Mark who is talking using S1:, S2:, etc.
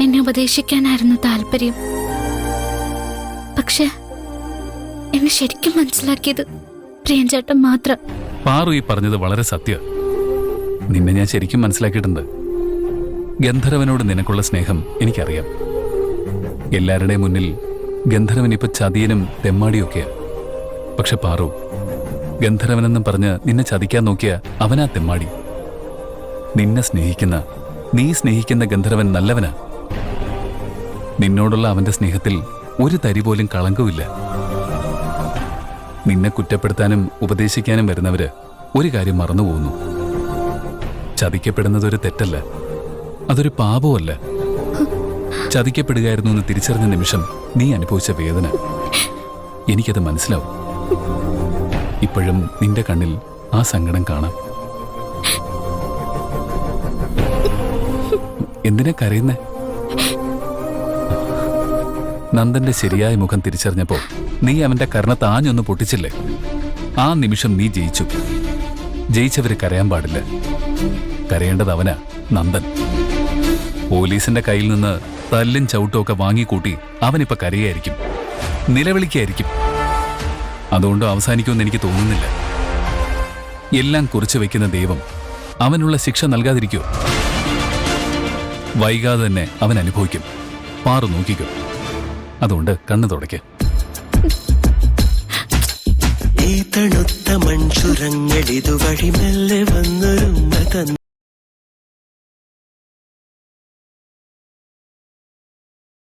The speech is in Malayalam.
S1: എന്നെ ഉപദേശിക്കാനായിരുന്നു താല്പര്യം. പക്ഷെ എന്നെ ശരിക്കും മനസ്സിലാക്കിയത് പ്രിയൻചേട്ടൻ മാത്രം.
S2: പാറു ഈ പറഞ്ഞത് വളരെ സത്യം. നിന്നെ ഞാൻ ശരിക്കും മനസ്സിലാക്കിയിട്ടുണ്ട്. ഗന്ധർവനോട് നിനക്കുള്ള സ്നേഹം എനിക്കറിയാം. എല്ലാവരുടെയും മുന്നിൽ ഗന്ധർവൻ ഇപ്പൊ ചതിയനും തെമ്മാടിയൊക്കെയാ. പക്ഷെ പാറു, ഗന്ധർവനെന്നും പറഞ്ഞ് നിന്നെ ചതിക്കാൻ നോക്കിയ അവനാ തെമ്മാടി. നിന്നെ സ്നേഹിക്കുന്ന, നീ സ്നേഹിക്കുന്ന ഗന്ധർവൻ നല്ലവനാ. നിന്നോടുള്ള അവന്റെ സ്നേഹത്തിൽ ഒരു തരി പോലും കളങ്കമില്ല. നിന്നെ കുറ്റപ്പെടുത്താനും ഉപദേശിക്കാനും വരുന്നവര് ഒരു കാര്യം മറന്നുപോകുന്നു. ചതിക്കപ്പെടുന്നതൊരു തെറ്റല്ല, അതൊരു പാപമല്ല. ചതിക്കപ്പെടുകയായിരുന്നു എന്ന് തിരിച്ചറിഞ്ഞ നിമിഷം നീ അനുഭവിച്ച വേദന എനിക്കത് മനസ്സിലാവും. ഇപ്പോഴും നിന്റെ കണ്ണിൽ ആ സങ്കടം കാണാം. എന്തിനാ കരയുന്നേ? നന്ദന്റെ ശരിയായ മുഖം തിരിച്ചറിഞ്ഞപ്പോ നീ അവന്റെ കർണത്ത് ആഞ്ഞൊന്ന് പൊട്ടിച്ചില്ലേ? ആ നിമിഷം നീ ജയിച്ചു. ജയിച്ചവര് കരയാൻ പാടില്ല. കരയേണ്ടത് അവനാ, നന്ദൻ. പോലീസിന്റെ കയ്യിൽ നിന്ന് തല്ലും ചവിട്ടും ഒക്കെ വാങ്ങിക്കൂട്ടി അവനിപ്പോ കരയായിരിക്കും, നിലവിളിക്കായിരിക്കും. അതുകൊണ്ട് അവസാനിക്കുമെന്ന് എനിക്ക് തോന്നുന്നില്ല. എല്ലാം കുറിച്ചു വയ്ക്കുന്ന ദൈവം അവനുള്ള ശിക്ഷ നൽകാതിരിക്കോ? വൈകാതെ തന്നെ അവൻ അനുഭവിക്കും. പാറു നോക്കിക്കോ. അതുകൊണ്ട് കണ്ണു തുടയ്ക്ക്.
S3: ഈ തണുത്ത മൺചുരങ്ങളിതുവഴി മെല്ലെ വന്നൊരുമ്മ